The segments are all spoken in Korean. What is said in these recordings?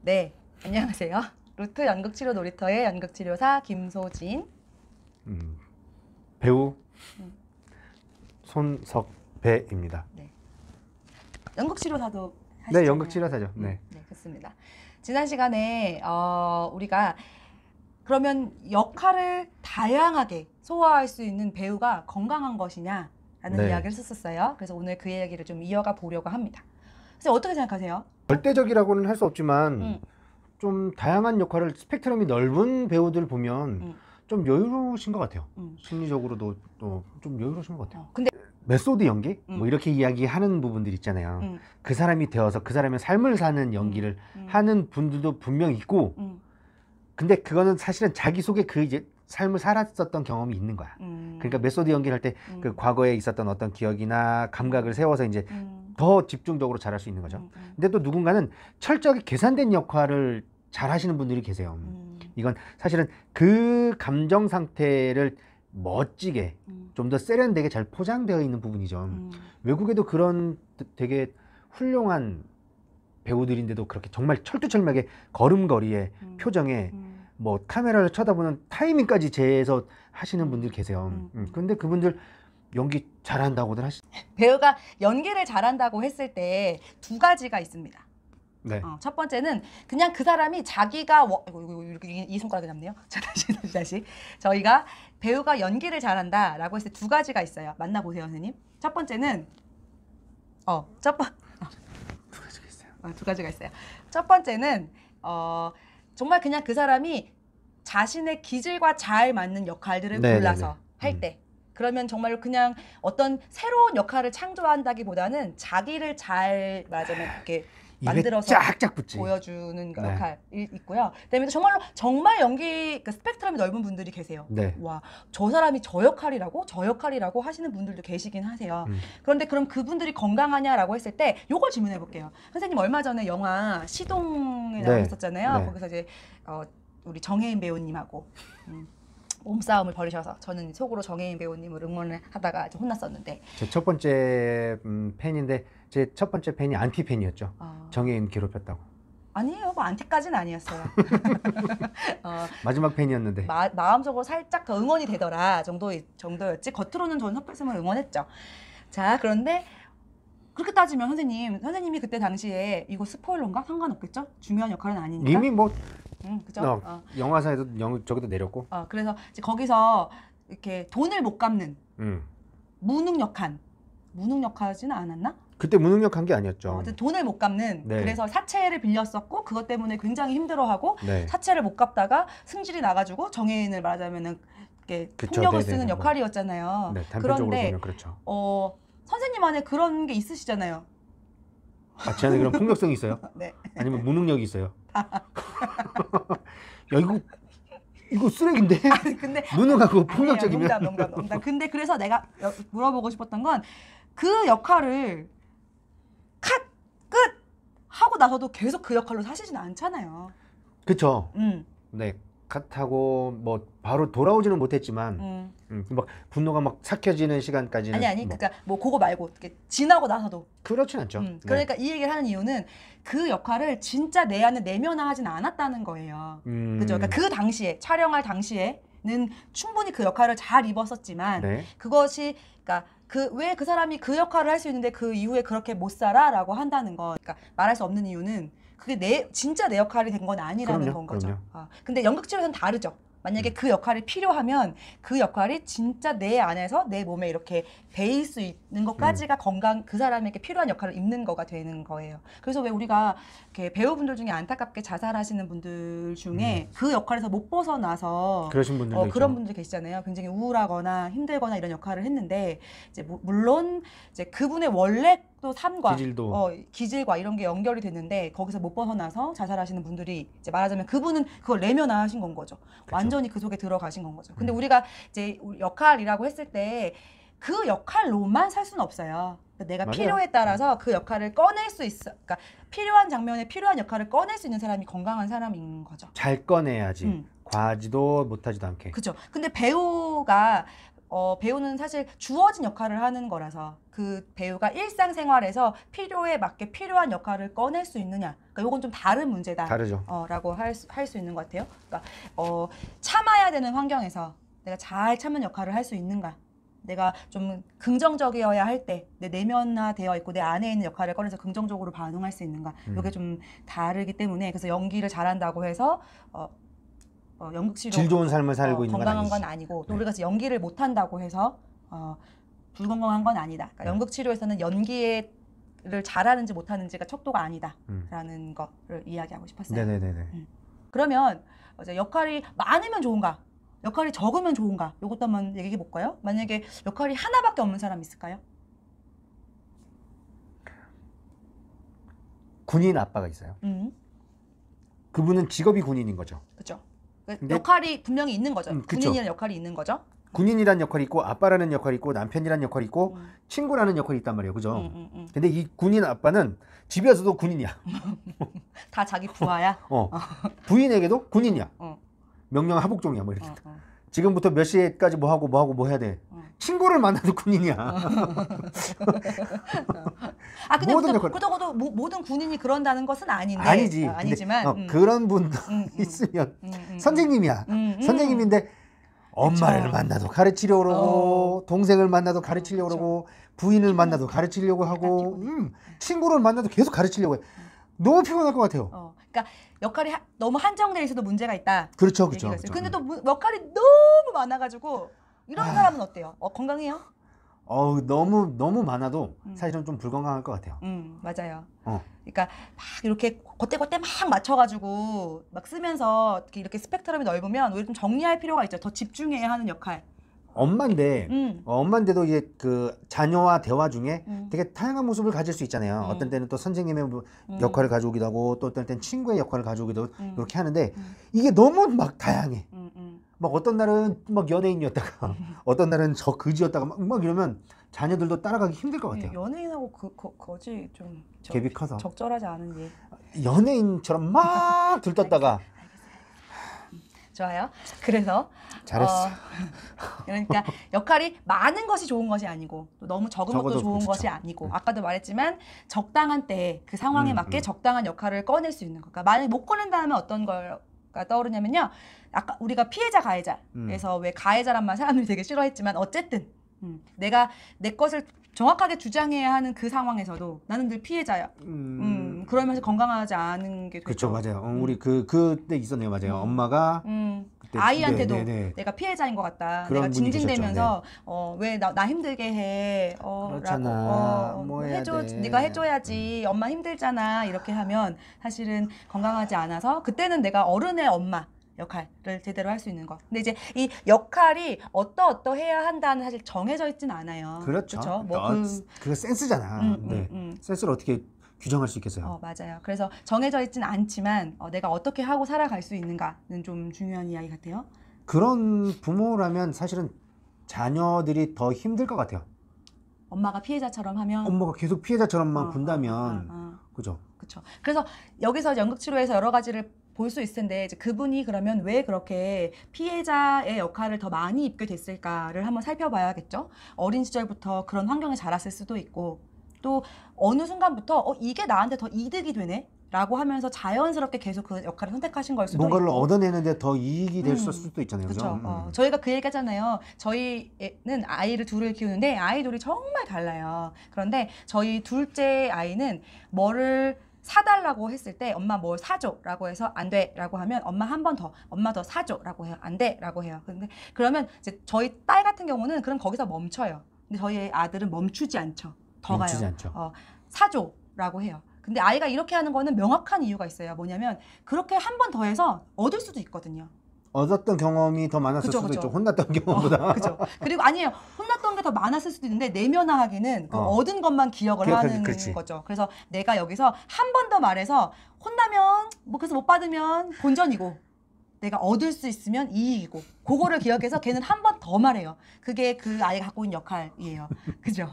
네, 안녕하세요. 루트 연극치료 놀이터의 연극치료사 김소진. 배우 음. 손석배입니다. 네. 연극치료사도 네, 하시잖아요. 연극치료사죠. 네. 네, 좋습니다. 지난 시간에 우리가 그러면 역할을 다양하게 소화할 수 있는 배우가 건강한 것이냐라는 네. 이야기를 했었어요. 그래서 오늘 그 이야기를 좀 이어가 보려고 합니다. 선생님 어떻게 생각하세요? 절대적이라고는 할 수 없지만 좀 다양한 역할을 스펙트럼이 넓은 배우들 보면 좀 여유로우신 것 같아요. 심리적으로도 또 좀 여유로우신 것 같아요. 근데 메소드 연기? 뭐 이렇게 이야기하는 부분들 있잖아요. 그 사람이 되어서 그 사람의 삶을 사는 연기를 하는 분들도 분명 있고 근데 그거는 사실은 자기 속에 그 이제 삶을 살았었던 경험이 있는 거야. 그러니까 메소드 연기를 할 때 그 과거에 있었던 어떤 기억이나 감각을 세워서 이제 더 집중적으로 잘할 수 있는 거죠. 근데 또 누군가는 철저하게 계산된 역할을 잘 하시는 분들이 계세요. 이건 사실은 그 감정 상태를 멋지게 좀 더 세련되게 잘 포장되어 있는 부분이죠. 외국에도 그런 되게 훌륭한 배우들인데도 그렇게 정말 철두철미하게 걸음걸이에 표정에 뭐 카메라를 쳐다보는 타이밍까지 재해서 하시는 분들 계세요. 근데 그분들 연기 잘한다고들 배우가 연기를 잘한다고 했을 때 두 가지가 있습니다. 네. 첫 번째는 그냥 그 사람이 자기가 이렇게 이 손가락을 잡네요. 자, 다시. 저희가 배우가 연기를 잘한다라고 했을 때 두 가지가 있어요. 만나보세요, 선생님. 첫 번째는 두 가지가 있어요. 두 가지가 있어요. 첫 번째는 정말 그냥 그 사람이 자신의 기질과 잘 맞는 역할들을 골라서 할 때. 그러면 정말로 그냥 어떤 새로운 역할을 창조한다기보다는 자기를 잘 말하자면 이렇게 만들어서 쫙쫙 붙지. 보여주는 역할이 있고요. 그다음에 정말 연기 그 스펙트럼이 넓은 분들이 계세요. 네. 와, 저 사람이 저 역할이라고 하시는 분들도 계시긴 하세요. 그런데 그럼 그분들이 건강하냐라고 했을 때 요걸 질문해 볼게요. 선생님 얼마 전에 영화 시동에 나왔었잖아요. 거기서 이제 우리 정혜인 배우님하고 몸싸움을 벌이셔서 저는 속으로 정혜인 배우님을 응원을 하다가 혼났었는데 제 첫 번째 팬인데 제 첫 번째 팬이 안티 팬이었죠. 정혜인 괴롭혔다고. 아니에요. 뭐 안티까지는 아니었어요. 마지막 팬이었는데 마음속으로 살짝 더 응원이 되더라 정도였지 겉으로는 저는 헛발음을 응원했죠. 자, 그런데 그렇게 따지면 선생님이 그때 당시에 이거 스포일러인가? 상관없겠죠? 중요한 역할은 아니니까. 이미 뭐 그죠? 영화사에도 저기도 내렸고. 그래서 이제 거기서 이렇게 돈을 못 갚는 무능력하지는 않았나? 그때 무능력한 게 아니었죠. 돈을 못 갚는 그래서 사채를 빌렸었고 그것 때문에 굉장히 힘들어하고 사채를 못 갚다가 승질이 나가지고 정혜인을 말하자면은 이렇게 폭력을 쓰는 역할이었잖아요. 단편적으로 보면 그렇죠. 선생님 안에 그런 게 있으시잖아요. 제 안에 그런 폭력성이 있어요? 네. 아니면 무능력이 있어요? 야 이거 쓰레기인데? 근데 무능하고 폭력적이면? 농담. 근데 그래서 내가 물어보고 싶었던 건 그 역할을 끝 하고 나서도 계속 그 역할로 사시진 않잖아요. 그쵸. 네. 컷하고 뭐 바로 돌아오지는 못했지만 막 분노가 막 삭혀지는 시간까지는 아니 그러니까 뭐 그거 말고 이렇게 지나고 나서도 그렇진 않죠. 그러니까 이 얘기를 하는 이유는 그 역할을 진짜 내 안에 내면화하진 않았다는 거예요. 그죠? 그러니까 그 당시에 촬영할 당시에는 충분히 그 역할을 잘 입었었지만 그것이 그러니까 왜 그 사람이 그 역할을 할 수 있는데 그 이후에 그렇게 못 살아라고 한다는 거. 그러니까 말할 수 없는 이유는 그게 진짜 내 역할이 된 건 아니라는 건 거죠. 근데 연극치료에서는 다르죠. 만약에 그 역할이 필요하면 그 역할이 진짜 내 안에서 내 몸에 이렇게 배일 수 있는 것까지가 그 사람에게 필요한 역할을 입는 거가 되는 거예요. 그래서 왜 우리가 이렇게 배우분들 중에 안타깝게 자살하시는 분들 중에 그 역할에서 못 벗어나서 그러신 분들도 그런 분들 계시잖아요. 굉장히 우울하거나 힘들거나 이런 역할을 했는데 이제 물론 이제 그분의 원래 또 삶과 기질과 이런 게 연결이 됐는데 거기서 못 벗어나서 자살하시는 분들이 이제 말하자면 그분은 그걸 내면화하신 건 거죠. 완전히 그 속에 들어가신 건 거죠. 근데 우리가 이제 역할이라고 했을 때 그 역할로만 살 수는 없어요. 그러니까 내가 필요에 따라서 그 역할을 꺼낼 수 있어. 그러니까 필요한 장면에 필요한 역할을 꺼낼 수 있는 사람이 건강한 사람인 거죠. 잘 꺼내야지. 과하지도 못하지도 않게. 그렇죠. 근데 배우가 배우는 사실 주어진 역할을 하는 거라서 그 배우가 일상생활에서 필요에 맞게 필요한 역할을 꺼낼 수 있느냐. 그러니까 이건 좀 다른 문제다. 다르죠. 라고 할 수 있는 것 같아요. 그러니까 참아야 되는 환경에서 내가 잘 참는 역할을 할 수 있는가. 내가 좀 긍정적이어야 할 때 내 내면화되어 있고 내 안에 있는 역할을 꺼내서 긍정적으로 반응할 수 있는가. 이게 좀 다르기 때문에 그래서 연기를 잘한다고 해서 연극치료 질 좋은 삶을 살고 있는 건강한 건 아니고 또 우리가 연기를 못한다고 해서 불건강한 건 아니다. 그러니까 연극치료에서는 연기를 잘하는지 못하는지가 척도가 아니다라는 거를 이야기하고 싶었어요. 네네네. 그러면 이제 역할이 많으면 좋은가? 역할이 적으면 좋은가? 이것도 한번 얘기해 볼까요? 만약에 역할이 하나밖에 없는 사람 있을까요? 군인 아빠가 있어요. 그분은 직업이 군인인 거죠. 그렇죠. 역할이 분명히 있는 거죠. 군인이라는 역할이 있는 거죠. 군인이라는 역할이 있고 아빠라는 역할이 있고 남편이라는 역할이 있고 친구라는 역할이 있단 말이에요. 그죠? 근데 이 군인 아빠는 집에서도 군인이야. 다 자기 부하야? 부인에게도 군인이야. 명령 하복종이야. 뭐 이렇게. 지금부터 몇 시에까지 뭐 하고 뭐 해야 돼. 친구를 만나도 군인이야. 근데 모든 군인이 그런다는 것은 아닌데. 아니지만 그런 분도 있으면 선생님이야. 선생님인데 엄마를 만나도 가르치려고 그러고 동생을 만나도 가르치려고 그러고 부인을 만나도 가르치려고 하고 친구를 만나도 계속 가르치려고 해. 너무 피곤할 것 같아요. 그러니까 역할이 너무 한정돼 있어도 문제가 있다. 그렇죠. 근데 또 역할이 너무 많아가지고 이런 사람은 어때요? 건강해요? 너무 많아도 사실은 좀 불건강할 것 같아요. 맞아요. 그러니까 막 이렇게 그때 막 맞춰가지고 막 쓰면서 이렇게 스펙트럼이 넓으면 오히려 좀 정리할 필요가 있죠. 더 집중해야 하는 역할. 엄마인데도 이제 그 자녀와 대화 중에 되게 다양한 모습을 가질 수 있잖아요. 어떤 때는 또 선생님의 역할을 가져오기도 하고 또 어떤 때는 친구의 역할을 가져오기도 이렇게 하는데 이게 너무 막 다양해. 막 어떤 날은 막 연예인이었다가 어떤 날은 저 그지였다가 막 이러면 자녀들도 따라가기 힘들 것 같아요. 연예인하고 거지 좀 갭이 커서 적절하지 않은 예. 연예인처럼 막 들떴다가 좋아요. 그래서 잘했어. 그러니까 역할이 많은 것이 좋은 것이 아니고 또 너무 적은 것도 좋은 것이 아니고 아까도 말했지만 적당한 때 그 상황에 맞게 적당한 역할을 꺼낼 수 있는 거. 그러니까 만약에 못 꺼낸다면 어떤 걸가 떠오르냐면요. 아까 우리가 피해자 가해자 그래서 왜 가해자란 말 사람들이 되게 싫어했지만 어쨌든 내가 내 것을 정확하게 주장해야 하는 그 상황에서도 나는 늘 피해자야. 그러면서 건강하지 않은 게 되죠. 그렇죠, 맞아요. 우리 그때 있었네요, 맞아요. 엄마가 그때, 아이한테도 내가 피해자인 것 같다. 내가 징징대면서 왜 나 힘들게 해? 그렇잖아. 뭐 해줘, 네가 해줘야지. 엄마 힘들잖아. 이렇게 하면 사실은 건강하지 않아서 그때는 내가 어른의 엄마. 역할을 제대로 할 수 있는 것. 근데 이제 이 역할이 어떠해야 한다는 사실 정해져 있진 않아요. 그렇죠. 그거 센스잖아. 센스를 어떻게 규정할 수 있겠어요? 맞아요. 그래서 정해져 있진 않지만 내가 어떻게 하고 살아갈 수 있는가는 좀 중요한 이야기 같아요. 그런 부모라면 사실은 자녀들이 더 힘들 것 같아요. 엄마가 피해자처럼 하면 엄마가 계속 피해자처럼만 군다면 그죠? 그렇죠. 그래서 여기서 연극치료에서 여러 가지를 볼 수 있을 텐데 이제 그분이 그러면 왜 그렇게 피해자의 역할을 더 많이 입게 됐을까를 한번 살펴봐야겠죠. 어린 시절부터 그런 환경에 자랐을 수도 있고 또 어느 순간부터 이게 나한테 더 이득이 되네 라고 하면서 자연스럽게 계속 그 역할을 선택하신 걸 수도 뭔가를 있고 얻어내는데 더 이익이 될 수도 있잖아요. 그렇죠. 저희가 그 얘기 하잖아요. 저희는 아이를 둘을 키우는데 아이 둘이 정말 달라요. 그런데 저희 둘째 아이는 뭐를 사달라고 했을 때 엄마 뭘 사줘 라고 해서 안 돼 라고 하면 엄마 한 번 더 엄마 더 사줘 라고 해요. 안 돼 라고 해요. 근데 그러면 이제 저희 딸 같은 경우는 그럼 거기서 멈춰요. 근데 저희 아들은 멈추지 않죠. 더 가요. 사줘 라고 해요. 근데 아이가 이렇게 하는 거는 명확한 이유가 있어요. 뭐냐면 그렇게 한 번 더 해서 얻을 수도 있거든요. 얻었던 경험이 더 많았을 수도 있죠. 혼났던 경험보다. 그렇죠. 그리고 아니에요. 혼났던 게 더 많았을 수도 있는데 내면화하기는 그 얻은 것만 기억을 하는 거죠. 그래서 내가 여기서 한 번 더 말해서 혼나면 그래서 못 받으면 본전이고 내가 얻을 수 있으면 이익이고 그거를 기억해서 걔는 한 번 더 말해요. 그게 그 아이가 갖고 있는 역할이에요. 그죠?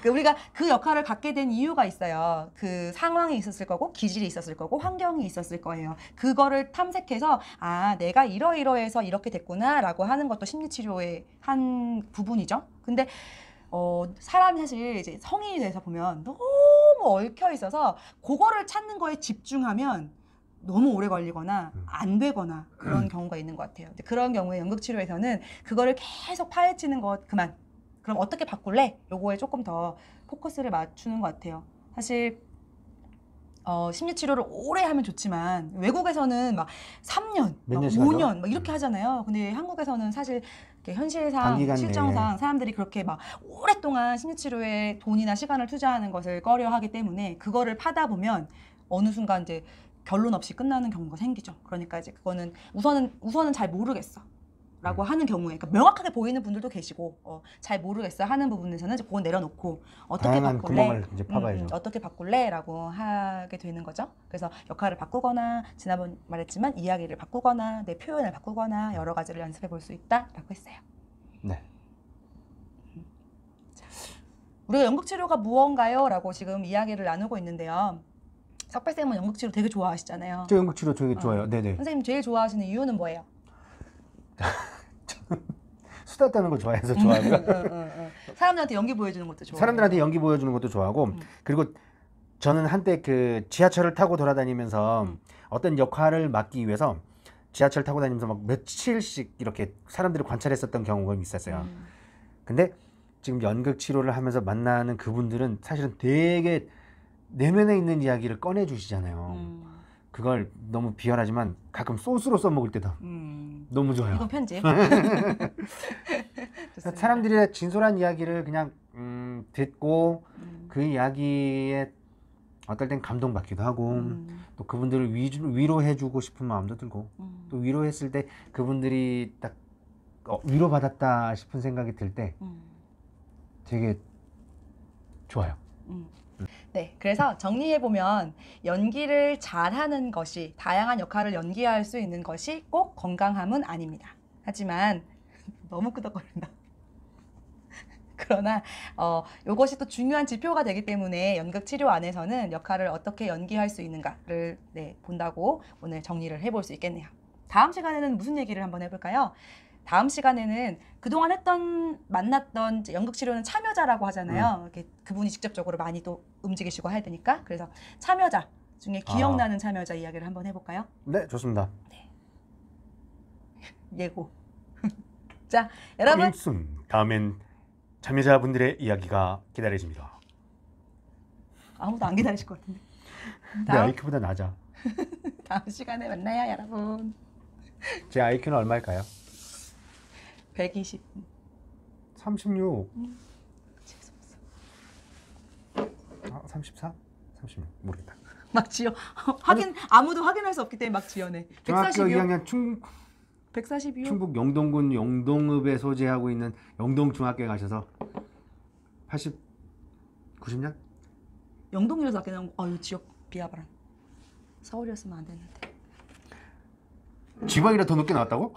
우리가 그 역할을 갖게 된 이유가 있어요. 그 상황이 있었을 거고 기질이 있었을 거고 환경이 있었을 거예요. 그거를 탐색해서 아 내가 이러이러해서 이렇게 됐구나라고 하는 것도 심리치료의 한 부분이죠. 근데 사람이 사실 이제 성인이 돼서 보면 너무 얽혀 있어서 그거를 찾는 거에 집중하면 너무 오래 걸리거나 안 되거나 그런 경우가 있는 것 같아요. 근데 그런 경우에 연극치료에서는 그거를 계속 파헤치는 것 그만. 그럼 어떻게 바꿀래? 요거에 조금 더 포커스를 맞추는 것 같아요. 사실 심리치료를 오래 하면 좋지만 외국에서는 막 3년, 막 5년 막 이렇게 하잖아요. 근데 한국에서는 사실 현실상, 실정상 사람들이 그렇게 막 오랫동안 심리치료에 돈이나 시간을 투자하는 것을 꺼려하기 때문에 그거를 파다 보면 어느 순간 이제 결론 없이 끝나는 경우가 생기죠. 그러니까 이제 그거는 우선은 잘 모르겠어. 라고 하는 경우에, 그러니까 명확하게 보이는 분들도 계시고 잘 모르겠어 하는 부분에서는 이제 그건 내려놓고 어떻게 바꿀래? 이제 파봐야죠. 어떻게 바꿀래?라고 하게 되는 거죠. 그래서 역할을 바꾸거나 지난번 말했지만 이야기를 바꾸거나 내 표현을 바꾸거나 여러 가지를 연습해 볼 수 있다라고 했어요. 네. 자, 우리가 연극치료가 무언가요? 라고 지금 이야기를 나누고 있는데요. 석배쌤은 연극치료 되게 좋아하시잖아요. 저 연극치료 되게 좋아요. 네네. 선생님 제일 좋아하시는 이유는 뭐예요? 저는 수다 떠는 거 좋아해서 좋아하고요. 사람들한테 연기 보여주는 것도 좋아하고. 사람들한테 연기 보여주는 것도 좋아하고 그리고 저는 한때 그 지하철을 타고 돌아다니면서 어떤 역할을 맡기 위해서 지하철 타고 다니면서 막 며칠씩 이렇게 사람들을 관찰했었던 경우가 있었어요. 근데 지금 연극 치료를 하면서 만나는 그분들은 사실은 되게 내면에 있는 이야기를 꺼내 주시잖아요. 그걸 너무 비열하지만 가끔 소스로 써먹을 때도 너무 좋아요. 이건 편집. 사람들의 진솔한 이야기를 그냥 듣고 그 이야기에 어떨 땐 감동받기도 하고 또 그분들을 위로해주고 싶은 마음도 들고 또 위로했을 때 그분들이 딱 위로받았다 싶은 생각이 들 때 되게 좋아요. 네, 그래서 정리해보면 연기를 잘하는 것이, 다양한 역할을 연기할 수 있는 것이 꼭 건강함은 아닙니다. 하지만 너무 끄덕거린다. 그러나 이것이 또 중요한 지표가 되기 때문에 연극 치료 안에서는 역할을 어떻게 연기할 수 있는가를 본다고 오늘 정리를 해볼 수 있겠네요. 다음 시간에는 무슨 얘기를 한번 해볼까요? 다음 시간에는 그동안 만났던 연극 치료는 참여자라고 하잖아요. 이렇게 그분이 직접적으로 많이 또 움직이시고 해야 되니까. 그래서 참여자 중에 기억나는 참여자 이야기를 한번 해볼까요? 네, 좋습니다. 네. 예고. 자, 여러분. 다음엔 참여자분들의 이야기가 기다려집니다. 아무도 안 기다리실 것 같은데. 내 IQ보다 낮아. 다음 시간에 만나요, 여러분. 제 IQ는 얼마일까요? 120. 36. 34? 36 모르겠다. 막 지어. 아무도 확인할 수 없기 때문에 막 지어내. 중학교 146. 2학년 142요? 충북 영동군 영동읍에 소재하고 있는 영동중학교에 가셔서 90년? 영동이라서 아까 나온 거. 이거 지역 비하바람. 서울이었으면 안 됐는데. 지방이라 더 높게 나왔다고?